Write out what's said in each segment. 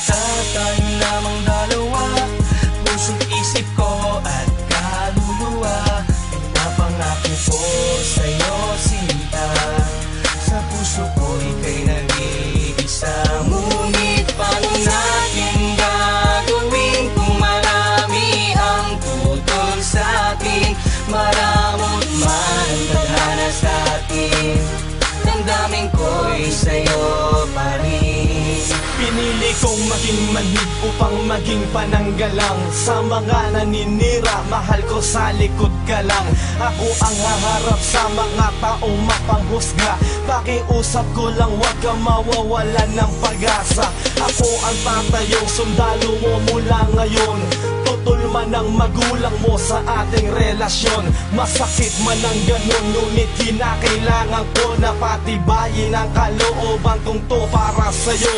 kita, tayo lamang dalawa. Puso't isip ko at kaluluwa, pinapangako ko sa'yo sinta. Sa puso ko ika'y nag-iisa. Ngunit paano natin gagawin kung marami ang tutol sa'tin? Maramot man tadhana sa'tin, damdamin ko'y sa'yo pa rin. Pinili kong maging manhid upang maging pananggalang sa mga naninira, mahal ko sa likod ka lang. Ako ang haharap sa mga taong mapanghusga. Pakiusap ko lang, huwag kang mawawalan ng pag-asa. Ako ang tatayong sundalo mo mula ngayon. Tutol man ang magulang mo sa ating relasyon. Masakit man ang ganun, ngunit kinakailangan ko na patibayin ang kalooban kong to para sa'yo.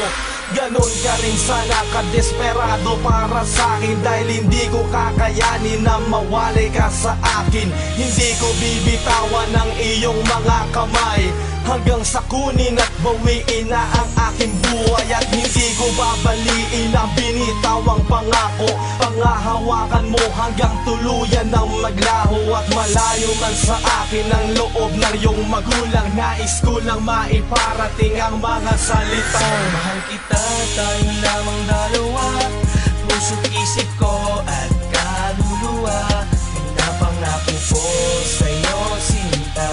Ganon ka rin sana kadesperado para sa'kin, dahil hindi ko kakayanin na mawalay ka sa akin. Hindi ko bibitawan ang iyong mga kamay hanggang sa kunin at bawiin na ang aking buhay. At hindi ko babaliin ang binitawang pangako. Pangahawakan mo hanggang tuluyan ng maglaho. At malayo man sa akin ang loob ng iyong magulang, nais ko lang maiparating ang mga salitang mahal kita, tayo lamang dalawa. Puso't isip ko at kaluluwa, pinapangako ko sa'yo sinta.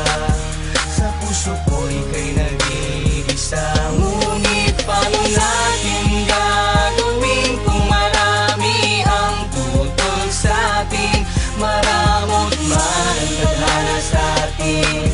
Sa puso ko ika'y nag-iisa. Ngunit paano natin gagawin kung marami ang tutol sa'tin? Maramot man tadhana sa'tin,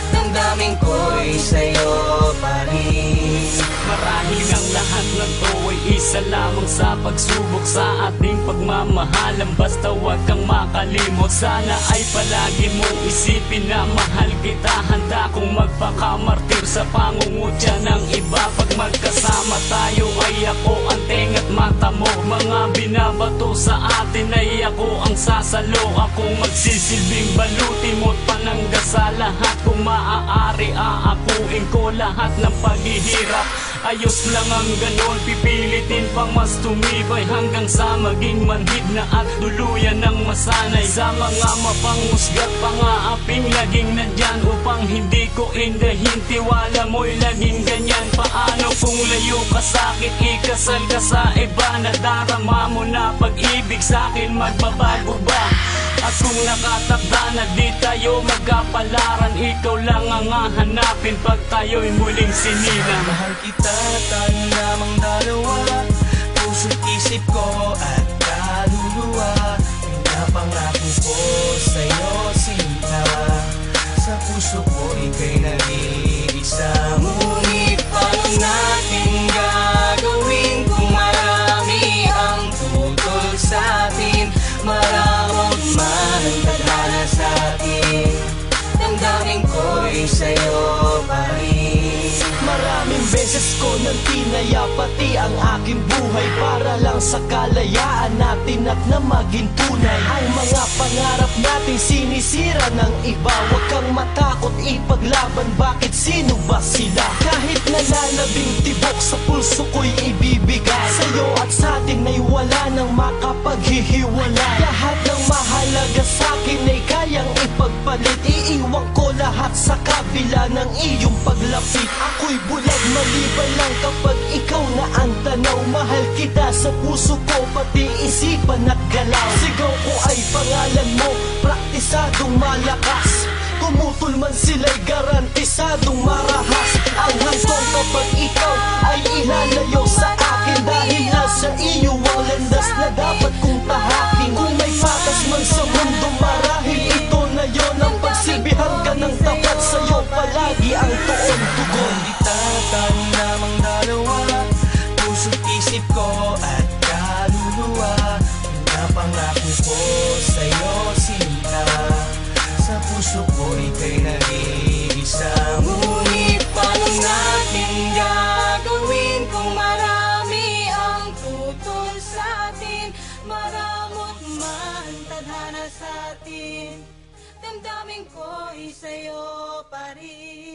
damdamin ko'y sa'yo pa rin. Marahil ang lahat ng to ay isa lamang sa pagsubok sa ating pagmamahalan. Basta huwag kang makalimot, sana ay palagi mong isipin na mahal kita. Handa kong magpakamartir sa pangungutya ng iba. Pag magkasama tayo ay ako ang tenga't mata mo. Mga binabato sa atin ay ako ang sasalo. Akong magsisilbing baluti mo't panangga sa lahat. Kung maaari aakuin ko lahat ng paghihirap. Ayos lang ang ganon, pipilitin pang mas tumibay hanggang sa maging manhid na at tuluyan ng masanay. Sa mga mapanghusga't pangaaping laging nandyan upang hindi ko indahin. Tiwala mo'y laging ganyan. Paano kung layo ka sa'kin, ikasal ka sa iba? Nadarama mo na pag-ibig sa'kin, magbabago ba? At kung nakatakda na di tayo magkapalaran, ikaw lang ang hahanapin pag tayo'y muling sinilang. Mahal kita, tayo lamang dalawa. Puso't isip ko at kaluluwa, pinapangako ko sa'yo sinta. Sa puso ko ika'y nag-iisa. Ngunit paano natin gagawin kung marami ang tutol sa'tin? Maramot man tadhana sa'tin, damdamin ko'y sa'yo pa rin. Maraming beses ko nang tinaya pati ang aking buhay para lang sa kalayaan natin at na maging tunay. Ang mga pangarap natin sinisira ng iba. Huwag kang matakot ipaglaban, bakit sino ba sila? Kahit nalalabing tibok sa pulso ko'y ibibigay sa'yo at sa'tin ay wala nang makapaghihiwalay. Lahat ng mahalaga sa'kin ay kayang ipagpalit. Iiwan ko lahat sa kabila ng iyong paglapit. Ako'y bulag, malibay lang kapag ikaw na ang tanaw. Mahal kita sa puso ko, pati isipan at galaw. Sigaw ko ay pangalan mo, praktisadong malakas. Tumutol man sila'y garantisadong marahas. Ang hanggang kapag ikaw ay ilalayo sa akin, dahil nasa iyo ang landas na dapat kong tahakin. Kung may patas man sa mundo, marahil ito na yon ang pagsilbihan ka ng tapat. Sa'yo palagi ang tuon tugon. Kita, tayo lamang dalawa. Puso't isip ko at kaluluwa, pinapangako ko sa'yo sinta. Sa puso ko ika'y nag-iisa. Ngunit paano natin gagawin kung marami ang tutol sa'tin? Maramot man tadhana sa'tin, damdamin ko'y sa'yo pa rin.